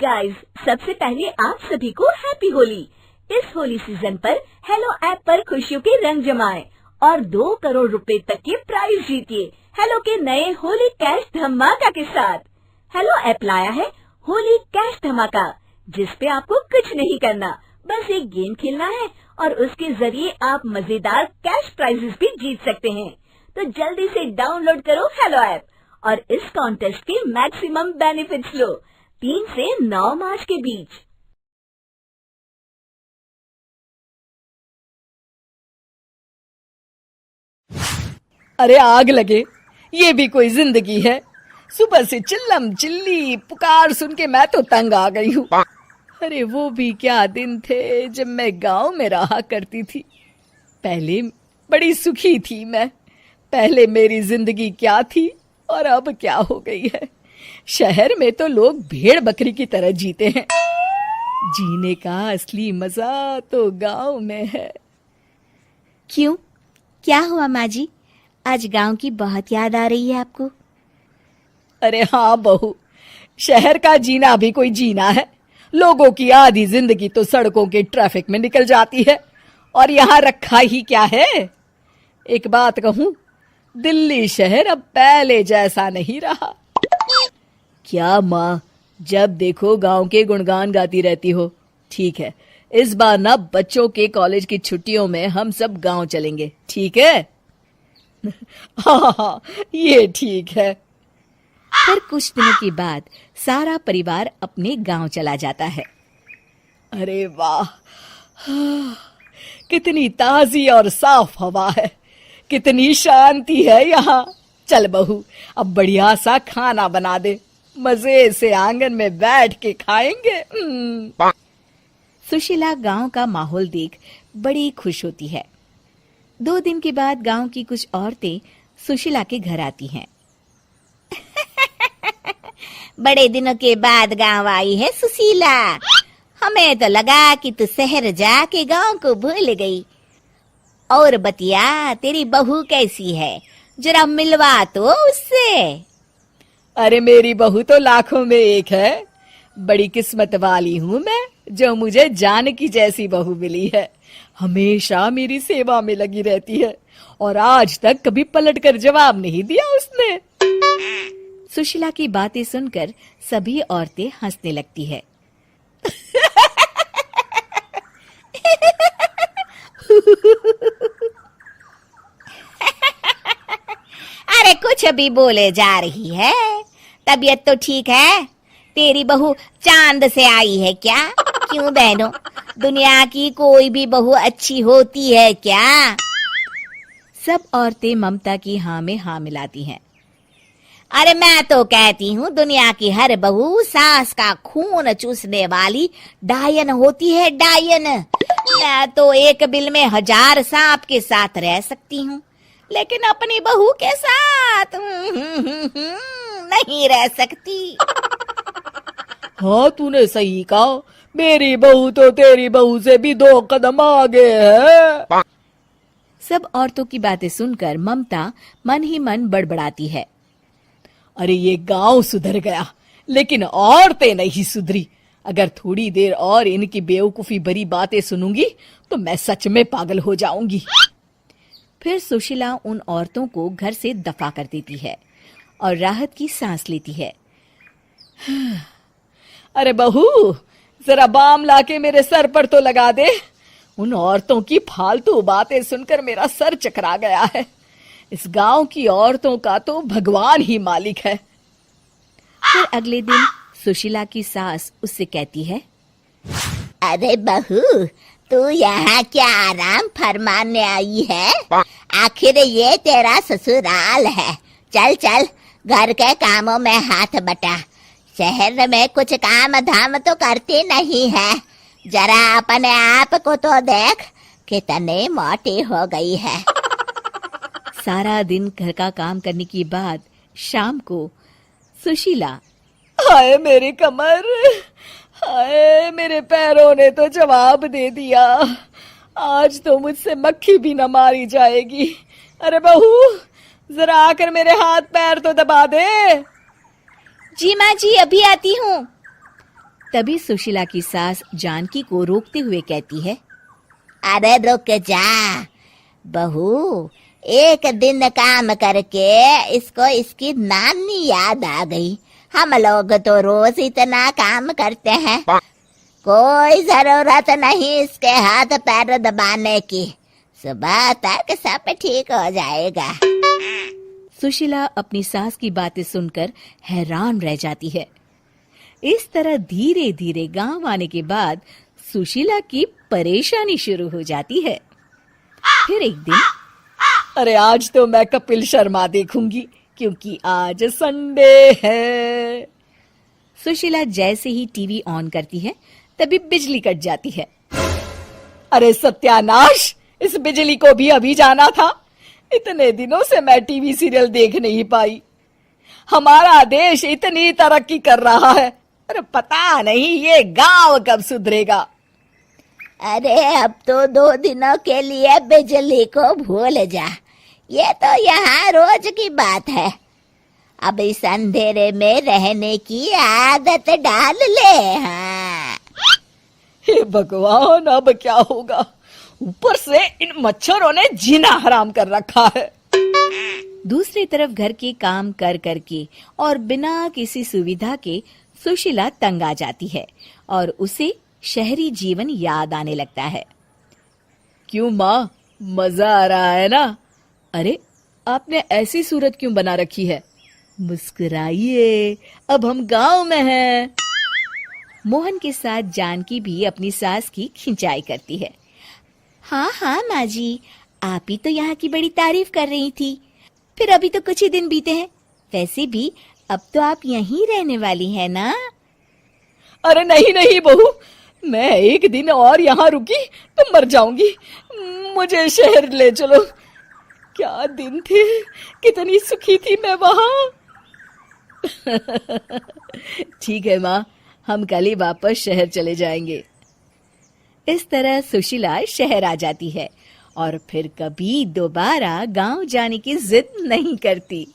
Guys, सबसे पहले आप सभी को हैप्पी होली। इस होली सीजन पर हेलो ऐप पर खुशियों के रंग जमाएं और 2 करोड़ रुपए तक के प्राइज जीतिए हेलो के नए होली कैश धमाका के साथ। हेलो ऐप लाया है होली कैश धमाका, जिस पे आपको कुछ नहीं करना, बस एक गेम खेलना है और उसके जरिए आप मजेदार कैश प्राइजेस भी जीत सकते हैं। तो जल्दी से डाउनलोड करो हेलो ऐप और इस कॉन्टेस्ट के मैक्सिमम बेनिफिट्स लो 3 से 9 मार्च के बीच। अरे आग लगे, ये भी कोई जिंदगी है। सुबह से चिल्लम चिल्ली पुकार सुन के मैं तो तंग आ गई हूँ। अरे वो भी क्या दिन थे जब मैं गांव में रहा करती थी। पहले बड़ी सुखी थी मैं। पहले मेरी जिंदगी क्या थी और अब क्या हो गई है। शहर में तो लोग भेड़ बकरी की तरह जीते हैं। जीने का असली मजा तो गांव में है। क्यों, क्या हुआ माँ जी? आज गांव की बहुत याद आ रही है आपको? अरे हाँ बहू, शहर का जीना भी कोई जीना है। लोगों की आधी जिंदगी तो सड़कों के ट्रैफिक में निकल जाती है और यहाँ रखा ही क्या है। एक बात कहूँ, दिल्ली शहर अब पहले जैसा नहीं रहा। क्या माँ, जब देखो गांव के गुणगान गाती रहती हो। ठीक है, इस बार ना बच्चों के कॉलेज की छुट्टियों में हम सब गांव चलेंगे, ठीक है? हाँ, ये ठीक है। फिर कुछ दिनों के बाद सारा परिवार अपने गांव चला जाता है। अरे वाह, कितनी ताजी और साफ हवा है, कितनी शांति है यहाँ। चल बहू, अब बढ़िया सा खाना बना दे, मजे से आंगन में बैठ के खाएंगे। सुशीला गांव का माहौल देख बड़ी खुश होती है। 2 दिन के बाद गांव की कुछ औरतें सुशीला के घर आती हैं। बड़े दिनों के बाद गांव आई है सुशीला। हमें तो लगा कि तू शहर जाके गांव को भूल गई। और बतिया, तेरी बहू कैसी है? जरा मिलवा तो उससे। अरे मेरी बहू तो लाखों में एक है। बड़ी किस्मत वाली हूँ मैं जो मुझे जानकी जैसी बहू मिली है। हमेशा मेरी सेवा में लगी रहती है और आज तक कभी पलटकर जवाब नहीं दिया उसने। सुशीला की बातें सुनकर सभी औरतें हंसने लगती है। अरे कुछ भी बोले जा रही है। तबीयत तो ठीक है? तेरी बहू चांद से आई है क्या? क्यों बहनों, दुनिया की कोई भी बहू अच्छी होती है क्या? सब औरतें ममता की हाँ में हाँ मिलाती हैं। अरे मैं तो कहती हूँ दुनिया की हर बहू सास का खून चूसने वाली डायन होती है, डायन। मैं तो एक बिल में 1000 सांप के साथ रह सकती हूँ, लेकिन अपनी बहू के साथ नहीं रह सकती। हाँ, तूने सही कहा। मेरी बहू तो तेरी बहू से भी 2 कदम आगे है। सब औरतों की बातें सुनकर ममता मन ही मन बड़बड़ाती है। अरे ये गांव सुधर गया, लेकिन औरतें नहीं सुधरी। अगर थोड़ी देर और इनकी बेवकूफी भरी बातें सुनूंगी तो मैं सच में पागल हो जाऊंगी। फिर सुशीला उन औरतों को घर से दफा कर देती है और राहत की सांस लेती है। अरे बहू, जरा बाम लाके मेरे सर पर तो लगा दे। उन औरतों की फालतू बातें सुनकर मेरा सर चकरा गया है। इस गांव की औरतों का तो भगवान ही मालिक है। फिर अगले दिन सुशीला की सास उससे कहती है, अरे बहू, तू यहाँ क्या आराम फरमाने आई है? आखिर ये तेरा ससुराल है। चल चल, घर के कामों में हाथ बटा। शहर में कुछ काम धाम तो करती नहीं है। जरा अपने आप को तो देख, कितनी मोटी हो गई है। सारा दिन घर का काम करने के बाद शाम को सुशीला, हाय मेरी कमर, हाय मेरे पैरों ने तो जवाब दे दिया। आज तो मुझसे मक्खी भी न मारी जाएगी। अरे बहू, जरा आकर मेरे हाथ पैर तो दबा दे। जी माँ जी, अभी आती हूँ। तभी सुशीला की सास जानकी को रोकते हुए कहती है, अरे रुक जा बहू, एक दिन काम करके इसको इसकी नानी याद आ गई। हम लोग तो रोज इतना काम करते हैं, कोई जरूरत नहीं इसके हाथ पैर दबाने की, सुबह तक सब ठीक हो जाएगा। सुशीला अपनी सास की बातें सुनकर हैरान रह जाती है। इस तरह धीरे धीरे गांव आने के बाद सुशीला की परेशानी शुरू हो जाती है। फिर एक दिन, अरे आज तो मैं कपिल शर्मा देखूंगी क्योंकि आज संडे है। सुशीला जैसे ही टीवी ऑन करती है तभी बिजली कट जाती है। अरे सत्यानाश, इस बिजली को भी अभी जाना था। इतने दिनों से मैं टीवी सीरियल देख नहीं पाई। हमारा देश इतनी तरक्की कर रहा है, अरे पता नहीं ये गांव कब सुधरेगा। अरे अब तो 2 दिनों के लिए बिजली को भूल जा, ये तो यहाँ रोज की बात है। अब इस अंधेरे में रहने की आदत डाल ले। हाँ। हे भगवान, अब क्या होगा? ऊपर से इन मच्छरों ने जीना हराम कर रखा है। दूसरी तरफ घर के काम कर करके और बिना किसी सुविधा के सुशीला तंग आ जाती है और उसे शहरी जीवन याद आने लगता है। क्यों माँ, मजा आ रहा है ना? अरे आपने ऐसी सूरत क्यों बना रखी है? मुस्कुराइए, अब हम गांव में हैं। मोहन के साथ जानकी भी अपनी सास की खिंचाई करती है। हाँ हाँ माँ जी, आप ही तो यहाँ की बड़ी तारीफ कर रही थी। फिर अभी तो कुछ ही दिन बीते हैं, वैसे भी अब तो आप यहीं रहने वाली हैं ना? अरे नहीं नहीं बहू, मैं एक दिन और यहाँ रुकी तो मर जाऊंगी। मुझे शहर ले चलो। क्या दिन थे, कितनी सुखी थी मैं वहाँ। ठीक है माँ, हम कल ही वापस शहर चले जाएंगे। इस तरह सुशीला शहर आ जाती है और फिर कभी दोबारा गांव जाने की जिद नहीं करती।